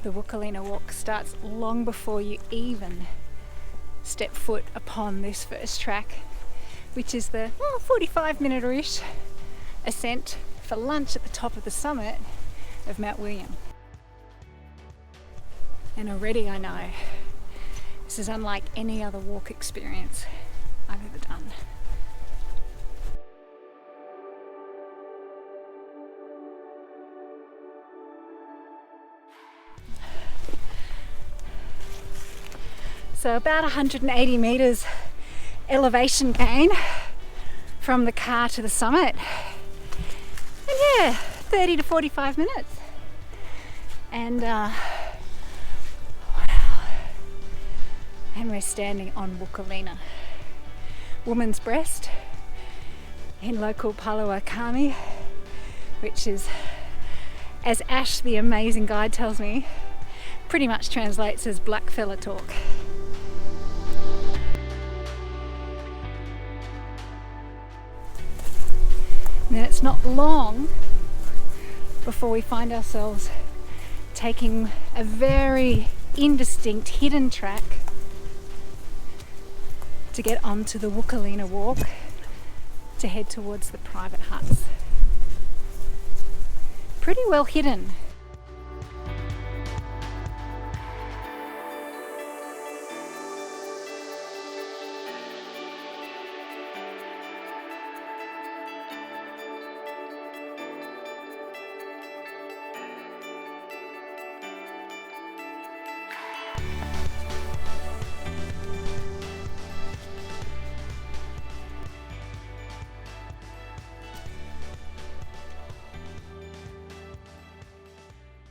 The Wukalina Walk starts long before you even step foot upon this first track, which is the 45-minute-ish ascent for lunch at the top of the summit of Mount William. And already I know this is unlike any other walk experience I've ever done. So about 180 metres elevation gain from the car to the summit. And yeah, 30 to 45 minutes. And wow. And we're standing on Wukalina, woman's breast in local Palawa Kami, which is, as Ash the amazing guide tells me, pretty much translates as blackfella talk. And then it's not long before we find ourselves taking a very indistinct hidden track to get onto the Wukalina Walk to head towards the private huts. Pretty well hidden.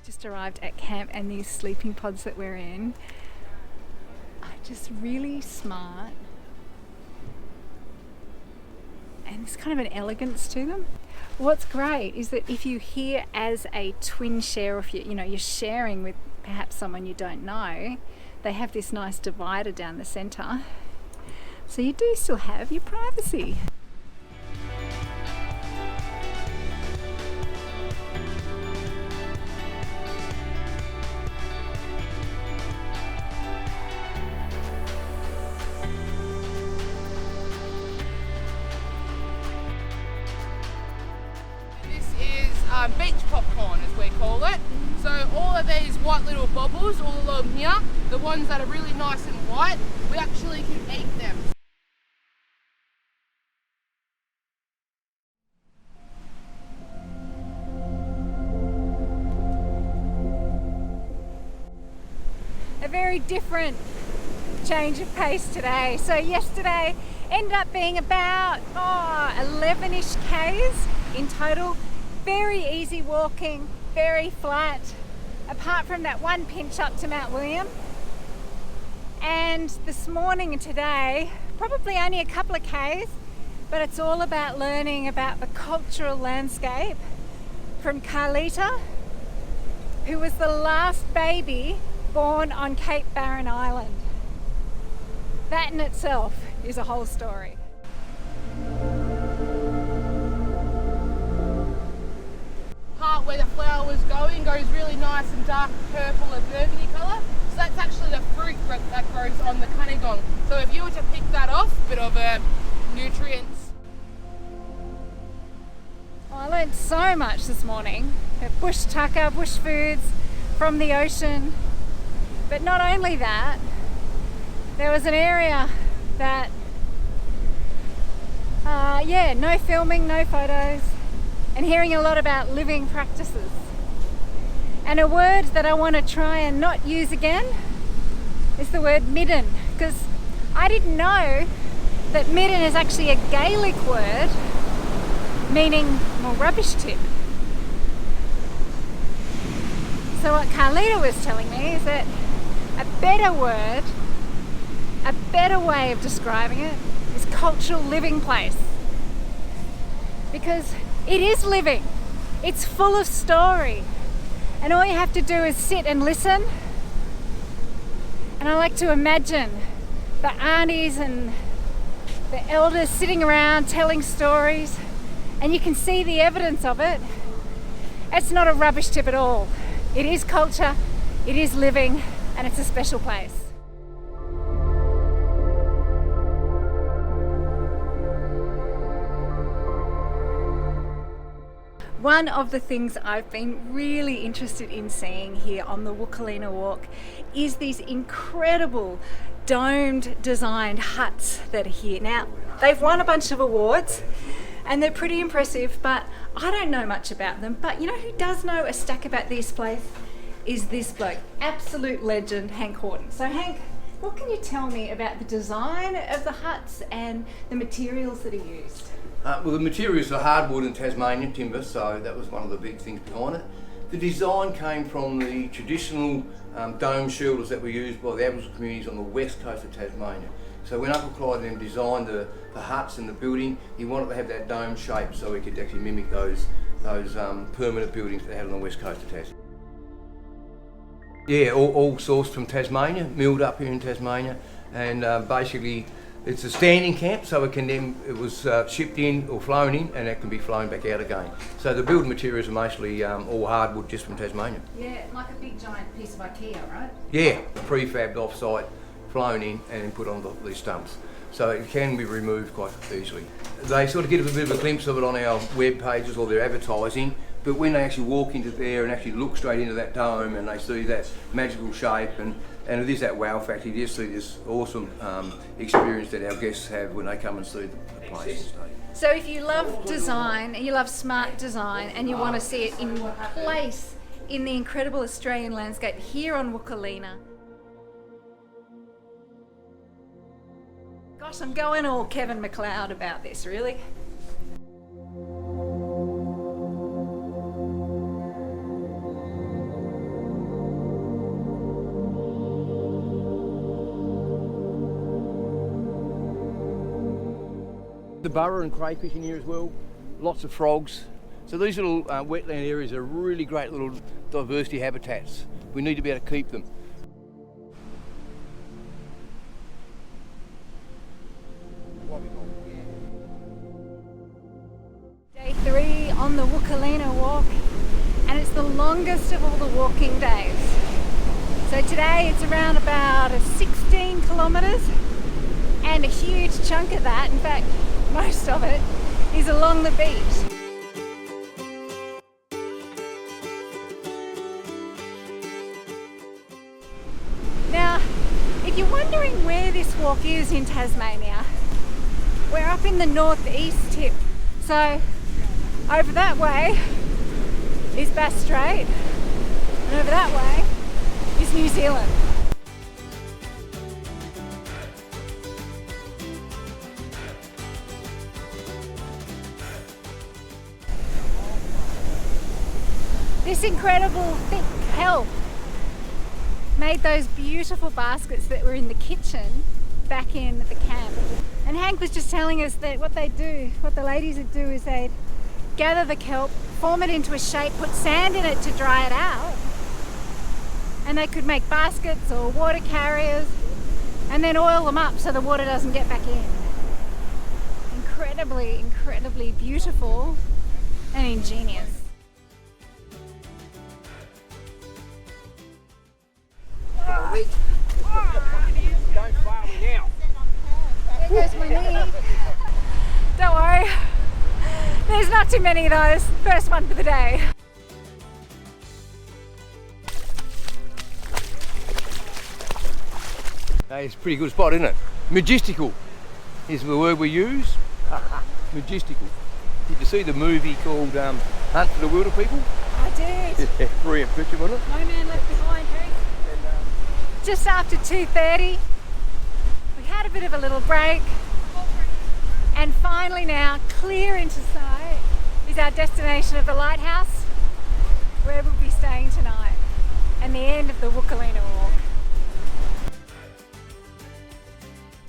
Just arrived at camp, and these sleeping pods that we're in are just really smart, and there's kind of an elegance to them. What's great is that if you hear as a twin share, or if you're sharing with perhaps someone you don't know, they have this nice divider down the centre, so you do still have your privacy. Beach popcorn, as we call it. So all of these white little bubbles all along here, the ones that are really nice and white, we actually can eat them. A very different change of pace today. So yesterday ended up being about 11-ish Ks in total. Very easy walking, very flat, apart from that one pinch up to Mount William. And this morning and today, probably only a couple of Ks, but it's all about learning about the cultural landscape from Carlita, who was the last baby born on Cape Barren Island. That in itself is a whole story. Part where the flower was going goes really nice and dark purple and burgundy colour. So that's actually the fruit that grows on the Cunningham. So if you were to pick that off, a bit of nutrients. Well, I learned so much this morning. Bush tucker, bush foods from the ocean. But not only that, there was an area that, no filming, no photos, and hearing a lot about living practices. And a word that I want to try and not use again is the word midden, because I didn't know that midden is actually a Gaelic word meaning rubbish tip. So what Carlita was telling me is that a better word, a better way of describing it is cultural living place. Because it is living, it's full of story, and all you have to do is sit and listen. And I like to imagine the aunties and the elders sitting around telling stories, and you can see the evidence of it. It's not a rubbish tip at all. It is culture, It is living and it's a special place. One of the things I've been really interested in seeing here on the Wukalina Walk is these incredible domed designed huts that are here. Now, they've won a bunch of awards and they're pretty impressive, but I don't know much about them. But you know who does know a stack about this place is this bloke, absolute legend, Hank Horton. So Hank, what can you tell me about the design of the huts and the materials that are used? Well, the materials are hardwood and Tasmanian timber, so that was one of the big things behind it. The design came from the traditional dome shelters that were used by the Aboriginal communities on the west coast of Tasmania. So when Uncle Clyde then designed the huts and the building, he wanted to have that dome shape so he could actually mimic those permanent buildings that they had on the west coast of Tasmania. Yeah, all sourced from Tasmania, milled up here in Tasmania, and basically it's a standing camp, so it was shipped in or flown in, and it can be flown back out again. So the building materials are mostly all hardwood just from Tasmania. Yeah, like a big giant piece of IKEA, right? Yeah, prefabbed off-site, flown in and then put on these stumps. So it can be removed quite easily. They sort of give us a bit of a glimpse of it on our web pages or their advertising, but when they actually walk into there and actually look straight into that dome and they see that magical shape and it is that wow factor, you just see this awesome experience that our guests have when they come and see the place. So if you love design, you love smart design, and you want to see it in place in the incredible Australian landscape here on Wukalina. Gosh, I'm going all Kevin McLeod about this, really. The burra and crayfish in here as well, lots of frogs. So these little wetland areas are really great little diversity habitats. We need to be able to keep them. Day 3 on the Wukalina Walk, and it's the longest of all the walking days. So today it's around about 16 kilometres, and a huge chunk of that, in fact most of it, is along the beach. Now, if you're wondering where this walk is in Tasmania, we're up in the northeast tip. So over that way is Bass Strait, and over that way is New Zealand. This incredible thick kelp made those beautiful baskets that were in the kitchen back in the camp. And Hank was just telling us that what the ladies would do is they'd gather the kelp, form it into a shape, put sand in it to dry it out, and they could make baskets or water carriers and then oil them up so the water doesn't get back in. Incredibly, incredibly beautiful and ingenious. Don't fail me now. There goes my knee. Don't worry. There's not too many of those. First one for the day. Hey, it's a pretty good spot, isn't it? Majestical is the word we use. Majestical. Did you see the movie called Hunt for the Wilder People? I did. Yeah, brilliant picture, wasn't it? No man left behind, Hank. Just after 2:30, we had a bit of a little break, and finally now, clear into sight, is our destination of the lighthouse, where we'll be staying tonight, and the end of the Wukalina Walk.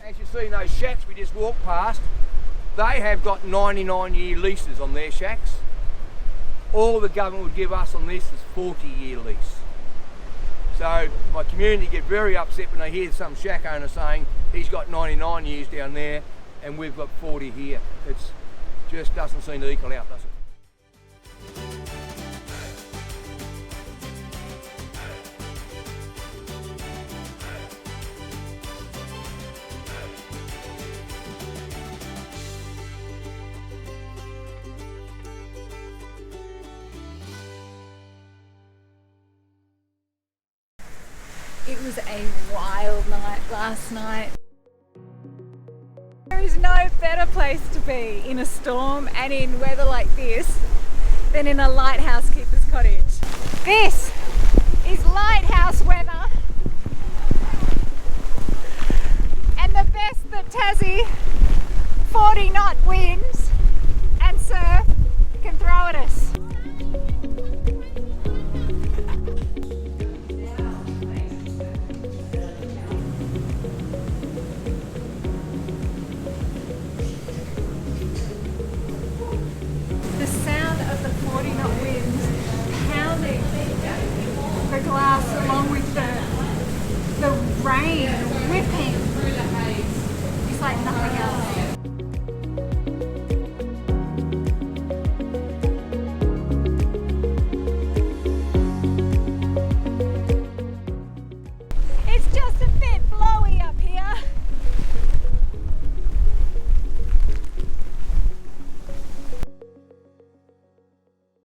As you see in those shacks we just walked past, they have got 99-year leases on their shacks. All the government would give us on this is 40-year lease. So my community get very upset when they hear some shack owner saying he's got 99 years down there and we've got 40 here. It just doesn't seem to equal out, does it? It was a wild night last night. There is no better place to be in a storm and in weather like this than in a lighthouse keeper's cottage. This